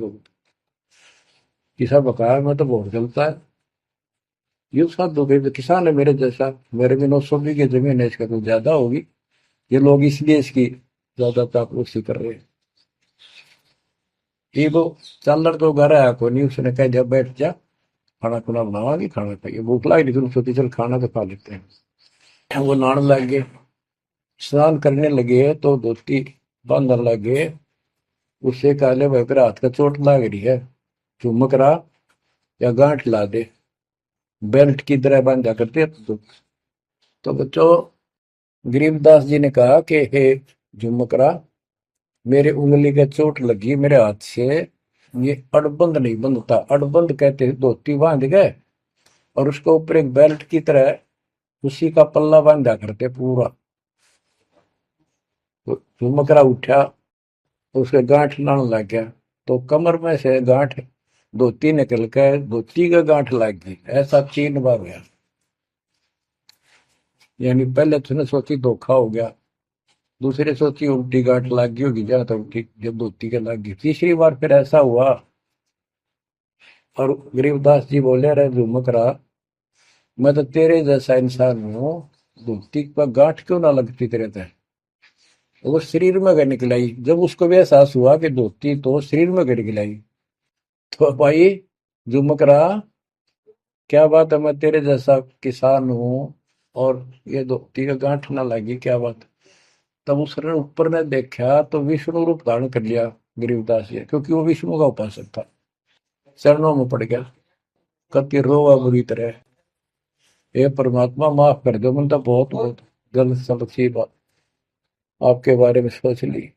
किसा बकाया में तो बहुत चलता है। यू साधु के किसान है मेरे जैसा, मेरे भी 900 बीघे जमीन है, इसका तो ज्यादा होगी, ये लोग इसलिए इसकी ज्यादा चापलूसी कर रहे हैं। ये वो चालर तो घर आया को नहीं, उसने कह दिया बैठ जा, खाना खुना बनावागी, खाना खाइए, भूख लगी नहीं तुम, सोची चल खाना तो खा लेते हैं। वो नहाने लग गए, स्नान करने लगे तो धोती बांधने लगे। उससे कहले भाई तेरे हाथ का चोट लग रही है, चुमक रहा या गांठ ला दे, बेल्ट की तरह बांधा करते तो बच्चों गरीबदास जी ने कहा कि हे झुमकरा, मेरे उंगली के चोट लगी मेरे हाथ से, ये अड़बंद नहीं बंधता। अड़बंद कहते हैं धोती बांध गए और उसको ऊपर एक बेल्ट की तरह उसी का पल्ला बांधा करते पूरा। तो झुमकरा उठा, उसके गांठ लाने लग गया, तो कमर में से गांठ धोती निकल कर धोती का गांठ लग गई। ऐसा 3 बार हुआ। यानी पहले तुमने सोची धोखा हो गया, दूसरे सोची उल्टी गांठ लग गई होगी, जहां तक ठीक जब धोती के लग गई, तीसरी बार फिर ऐसा हुआ। और गरीबदास जी बोले, अरे झुमकरा, मैं तो तेरे जैसा इंसान हूँ, धोती पर गांठ क्यों ना लगती तेरे तय। वो शरीर में गए निकलाई। जब उसको भी एहसास हुआ कि धोती तो शरीर में गए निकलाई, तो भाई झुमकरा, क्या बात है, मैं तेरे जैसा किसान हूँ और ये धोती का गांठ ना लगी, क्या बात। तब उसने ऊपर ने देखा तो विष्णु रूप धारण कर लिया गरीबदास जी, क्योंकि वो विष्णु का उपासक था। चरणों में पड़ गया, कति रोवा बुरी तरह, हे परमात्मा माफ कर दो, मैंने तो बहुत बहुत गलत सलत सी बात आपके बारे में सोच ली।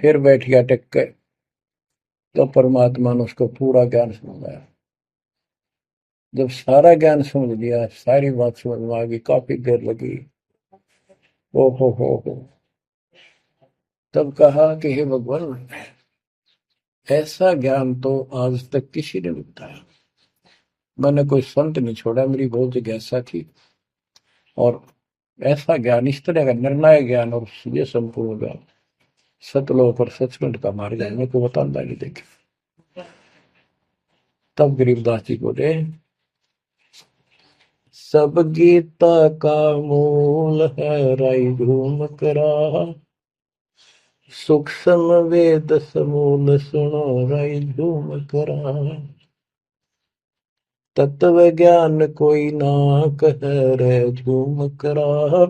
फिर बैठ गया टेक के, तो परमात्मा ने उसको पूरा ज्ञान समझाया। जब सारा ज्ञान समझ लिया, सारी बात समझ में आ गई, काफी देर लगी। ओ हो, तब कहा कि हे भगवान, ऐसा ज्ञान तो आज तक किसी ने नहीं बताया। मैंने कोई संत नहीं छोड़ा, मेरी बहुत जिज्ञासा थी, और ऐसा ज्ञान, इस तरह का निर्णायक ज्ञान और ये संपूर्ण ज्ञान, सतलोक और सचखंड का मार्ग है, मेरे को बताता नहीं देखे। तब गरीबदास जी बोले, सब गीता का मूल है राई झूम करा, सूक्ष्म वेद समूल सुनो राई झूम करा, तत्व ज्ञान कोई ना कह रे झूम करा,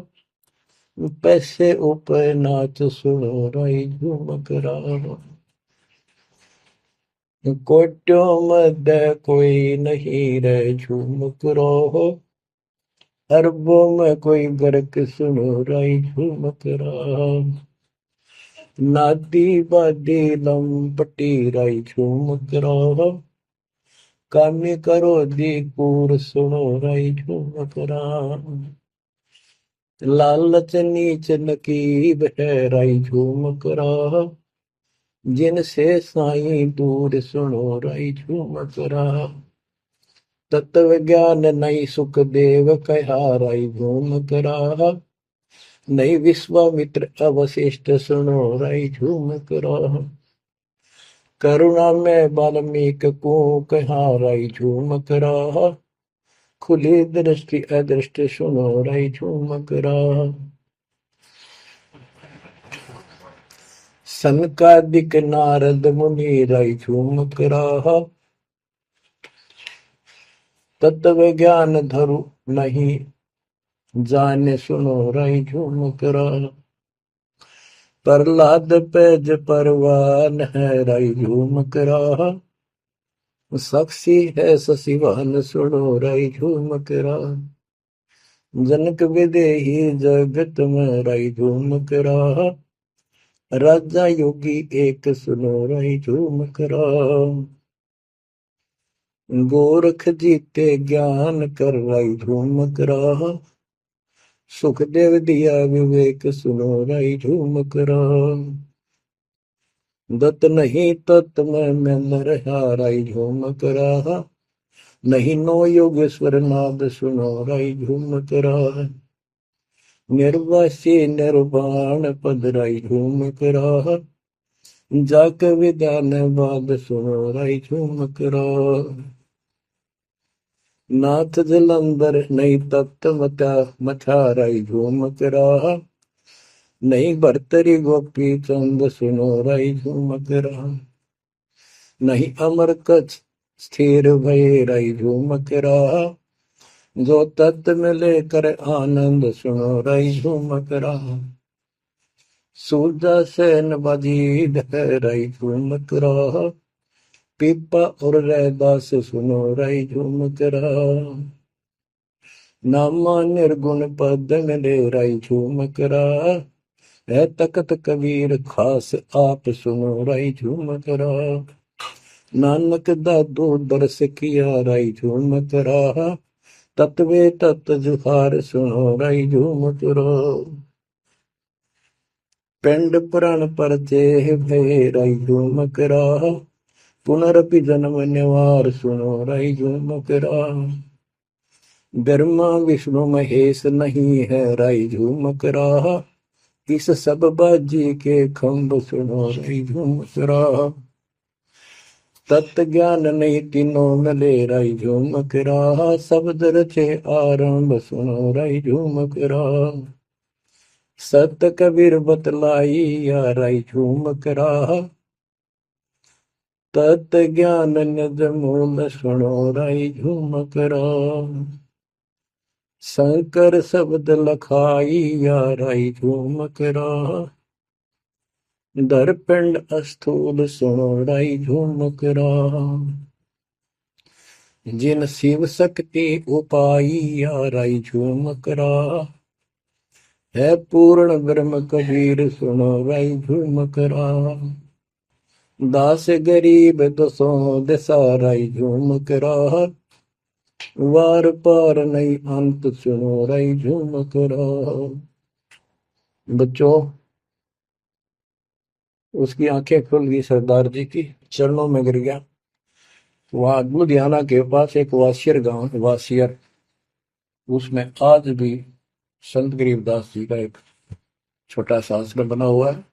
पैसे ऊपर नाच सुनो राई झूम करा, कोट्यों मध्य कोई नहीं रे झूम करो, अरबों में कोई गर्क सुनो राई झूम करा, नादी बादी लंपटी राई झूम करा, कामी करो दी कूर सुनो राई झूम करा, लालच नीच नकीब है राई झूम करा, जिनसे साईं दूर सुनो राई झूम करा, तत्व ज्ञान नहीं सुख देव कहा राई झूम करा, नहीं विश्वामित्र अवशिष्ट सुनो राई झूम करा, करुणा में वाल्मीक को कहा राई झूम करा, खुली दृष्टि अदृष्ट सुनो राई झूम करा, सनकादिक नारद मुनि राई झूम करा, तत्व ज्ञान धरु नहीं जाने सुनो राई झूम करा, प्रहलाद पैज परवान है राई झूम करा, साक्षी है शशिवान सुनो राई झूम करा, जनक विदेही जगत में राई झूम करा, राजा योगी एक सुनो राई झूम करा, गोरख जीते ज्ञान कर राई झूम करा, सुखदेव दिया विवेक सुनो राई झूम करा, दत्त नहीं तत् में मिल रहा राई झूम करा, नहीं नो योगेश्वर नाद सुनो राई झूम करा, निर्वासी निर्वाण पद राई झूम करा, जाक विद्यान बाद सुनो राई झूम करा, नाथ जलंधर नहीं तत्त मथा राई झूम करा, नहीं भरतरी गोपी चंद सुनो राई झूम करा, नहीं अमर कच्छ स्थिर भय राई झूम करा, जो तत्व में लेकर आनंद सुनो रही झूमक रहा। सूरजा सैन बजीद है रही झूमक रहा। पीपा और रैदास सुनो रही झूमक रहा। नामा निर्गुण पद में ले रही झूमक रहा। है तकत कबीर खास आप सुनो रही झूमक रहा। नानक दादू दरस किया रही झूमक रहा। तत्वे तत् जुहार सुनो रही झूमक रहा। पिंड पुराण पर जे भय रही झूमक रहा। पुनरपि जन्म निवार सुनो रही झूमक रहा। ब्रह्मा विष्णु महेश नहीं है रही झूमक रहा। इस सब बाजी के खंभ सुनो रही झूमक रहा। तत्व ज्ञान नहीं तीनों मिले रही झूमक रहा। शब्द रचे आरंभ सुनो रही झूमक रहा। सत कबीर बतलाई या रही झूमक रहा। तत् ज्ञान निज मूल सुनो रही झूमक रहा। शंकर शब्द लखाई या रही झूमक रहा। दरपिंड अस्थूल सुनो रही झूमक रहा। जिन शिव शक्ति उपाई या रही झूमक रहा। है पूर्ण ब्रह्म कबीर सुनो रही झूमक रहा। दास गरीब दसों दिशा रही झूमक रहा। वार पार नहीं अंत सुनो रही झूमक रहा। बच्चों, उसकी आंखें खुल गई, सरदार जी की चरणों में गिर गया। वहां लुधियाना के पास एक वासियर गांव, वासियर, उसमें आज भी संत गरीबदास जी का एक छोटा सा आश्रम बना हुआ है।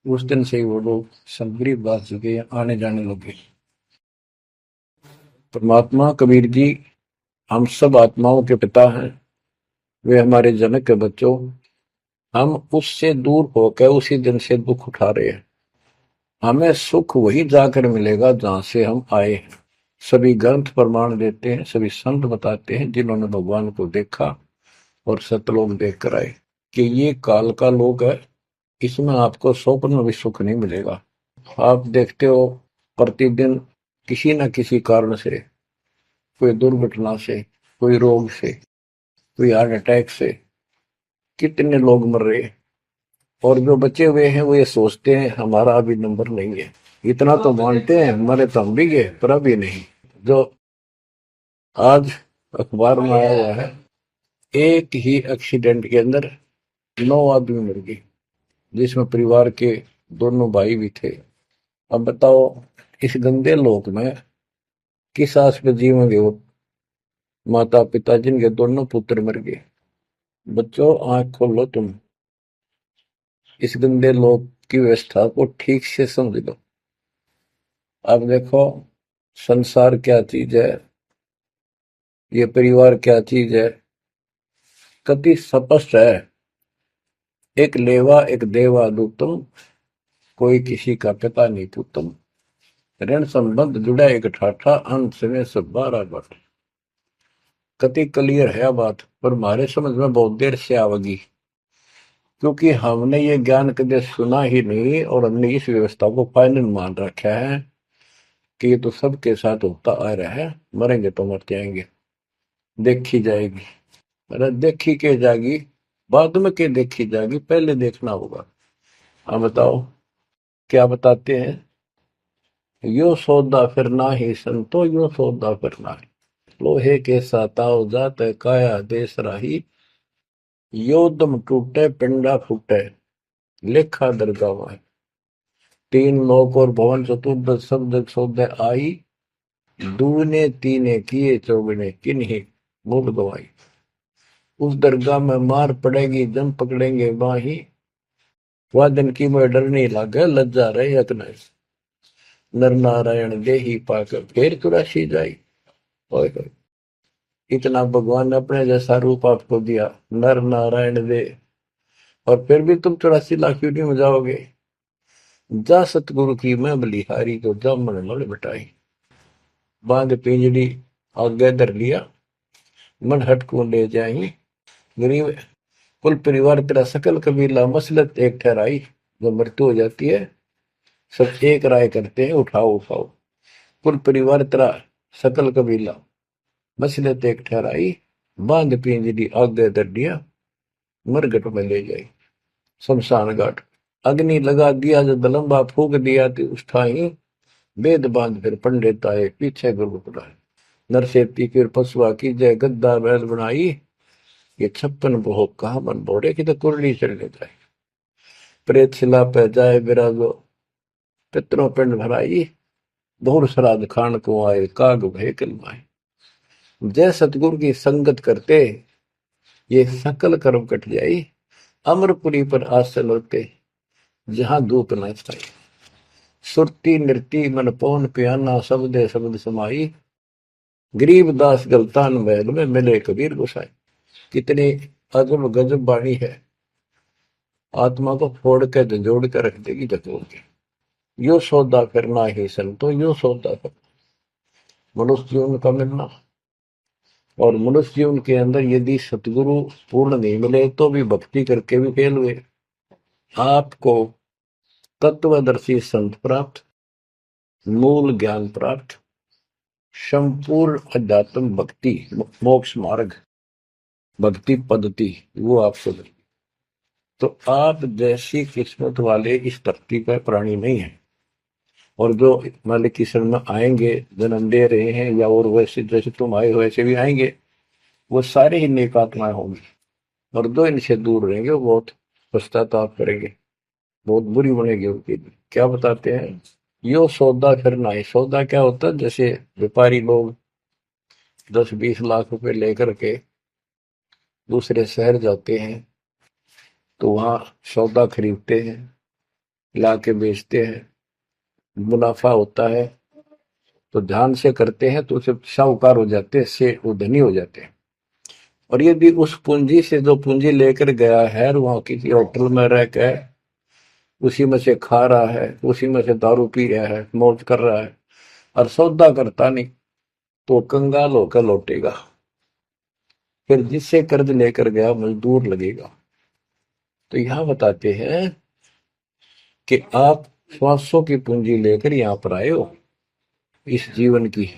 उस दिन से ही वो लोग संत गरीबदास जी के यहाँ आने जाने लगे। परमात्मा कबीर जी हम सब आत्माओं के पिता हैं, वे हमारे जनक के बच्चों। हम उससे दूर होकर उसी दिन से दुख उठा रहे हैं। हमें सुख वही जाकर मिलेगा जहां से हम आए हैं। सभी ग्रंथ प्रमाण देते हैं, सभी संत बताते हैं जिन्होंने भगवान को देखा और सतलोक देख कर आए कि ये काल का लोक है, इसमें आपको स्वप्न में भी सुख नहीं मिलेगा। आप देखते हो प्रतिदिन किसी न किसी कारण से, कोई दुर्घटना से, कोई रोग से, कोई हार्ट अटैक से कितने लोग मर रहे हैं। और जो बचे हुए हैं वो ये सोचते हैं हमारा अभी नंबर नहीं है। इतना तो मानते हैं मरे तो हम भी गए, पर अभी नहीं। जो आज अखबार में आया हुआ है, एक ही एक्सीडेंट के अंदर 9 आदमी मर गए, जिसमें परिवार के दोनों भाई भी थे। अब बताओ इस गंदे लोक में किस आस पे जीवेंगे वो माता पिता जिनके दोनों पुत्र मर गए। बच्चों, आंख खोलो, तुम इस गंदे लोक की व्यवस्था को ठीक से समझ लो। अब देखो संसार क्या चीज है, ये परिवार क्या चीज है, कति स्पष्ट है। एक लेवा एक देवा दूतम, कोई किसी का पिता नहीं पूतम। ऋण संबंध जुड़ा एक ठाठा, अंत में सब 12 बट। कति क्लियर है बात, पर हमारे समझ में बहुत देर से आवेगी, क्योंकि हमने ये ज्ञान कभी सुना ही नहीं और हमने इस व्यवस्था को फाइनल मान रखा है कि ये तो सबके साथ होता आ रहा है, मरेंगे तो मर जाएंगे, देखी जाएगी। अरे देखी के जाएगी, बाद में के देखी जाएगी, पहले देखना होगा। हाँ बताओ क्या बताते हैं। यो सौदा फिर ना ही संतो, यो सौदा फिर ना ही। लोहे के साताव जात काया देश राही। यो दम टूटे पिंडा फूटे, लेखा दरगावा है। 3 लोक और भवन चतुर्दश शब्द सौदे आई। दूने तीने किए चौगने किन्हीं मूल गवाई। उस दरगाह में मार पड़ेगी जम पकड़ेंगे बाही। वह दिन की में डर नहीं लागे लज्जा रहे यत्न। नर नारायण दे ही पाकर फिर 84 जाई। ओए होए, इतना भगवान ने अपने जैसा रूप आपको दिया, नर नारायण दे, और फिर भी तुम 84 लाख यूनिट में जाओगे। जा सतगुरु की मैं बलिहारी को जामन मल बिठाई। बांध पिंजड़ी आगे धर लिया, मन हट को ले जाई, गरीब कुल परिवार तेरा सकल कबीला मसलत एक ठहराई। जब मृत्यु हो जाती है सब एक राय करते हैं, उठाओ उठाओ। कुल परिवार तेरा सकल कबीला मसलत एक ठहराई, बांध पिंजरी आगे धर दिया, मरघट में ले जाई शमशान घाट। अग्नि लगा दिया जब लंबा फूक दिया तो उस ठाई, वेद बांध फिर पंडित आए पीछे गुरु पढ़ाए। नरसेती फिर पशुआ की जय गद्दा बैल बनाई, ये 56 भोग कहा मन बोरे की तो कुरली चढ़ने जाए। प्रेत शिला पे जाए विराजो, पितरों पिंड भराई, बहुर श्राद्ध खान को आए काग भय कलमाए। जय सतगुरु की संगत करते ये सकल कर्म कट जाई, अमरपुरी पर आसन होते जहां धूप न छाई। सुरती नृती मन पवन पियाना, शब्दे शब्द समाई, गरीब दास गलतान महल में मिले कबीर गोसाई। कितनी अजब गजब बाणी है, आत्मा को फोड़ के झंझोड़ के रख देगी जतोड़ के। यो सौदा करना ही संतो, यो सौदा करना मनुष्य जीवन का मिलना। और मनुष्य जीवन के अंदर यदि सतगुरु पूर्ण नहीं मिले तो भी भक्ति करके भी फेल हुए। आपको तत्वदर्शी संत प्राप्त, मूल ज्ञान प्राप्त, संपूर्ण अध्यात्म भक्ति मोक्ष मार्ग भक्ति पद्धति वो आपको मिली। तो आप जैसी किस्मत वाले इस धरती पर प्राणी नहीं है। और जो मालिक की शरण में आएंगे, जन्म दे रहे हैं या और वैसे जैसे तुम आए हो वैसे भी आएंगे, वो सारे ही नेक आत्माएं होंगी। और जो इनसे दूर रहेंगे वो बहुत पश्चाताप करेंगे, बहुत बुरी बनेगी उनकी। क्या बताते हैं, यो सौदा करना है। सौदा क्या होता है, जैसे व्यापारी लोग 10-20 लाख रुपए लेकर के दूसरे शहर जाते हैं तो वहां सौदा खरीदते हैं, ला के बेचते हैं, मुनाफा होता है तो ध्यान से करते हैं तो उसे साहूकार हो जाते हैं, से वो धनी हो जाते हैं। और यदि उस पूंजी से जो पूंजी लेकर गया है वहां किसी होटल में रह के उसी में से खा रहा है, उसी में से दारू पी रहा है, मौज कर रहा है और सौदा करता नहीं, तो कंगाल होकर लौटेगा। फिर जिससे कर्ज लेकर गया मजदूर लगेगा। तो यहां बताते हैं कि आप श्वासों की पूंजी लेकर यहां पर आए हो इस जीवन की,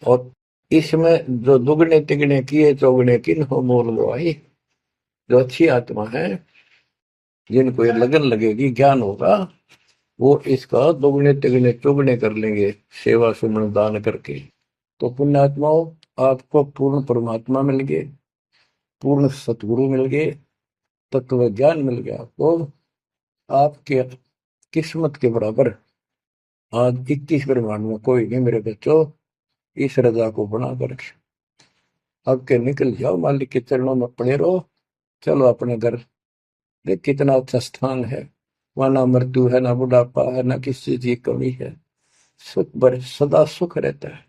और इसमें जो दुगने तिगने किए चौगने किन हो मोल गवाई। जो अच्छी आत्मा है जिनको ये लगन लगेगी, ज्ञान होगा, वो इसका दोगुने तिगने चौगने कर लेंगे सेवा सुमन दान करके। तो पुण्यात्माओं, आपको पूर्ण परमात्मा मिल गए, पूर्ण सतगुरु मिल गए, तत्व ज्ञान मिल गया। आपको आपके किस्मत के बराबर आज 21 ब्रह्मांड में कोई नहीं मेरे बच्चों। इस रजा को बना कर अब के निकल जाओ, मालिक के चरणों में पड़े रहो। चलो अपने घर, देख कितना अच्छा स्थान है, वहां ना मृत्यु है, ना बुढ़ापा है, ना किसी चीज की कमी है, सुख भरे सदा सुख रहता है।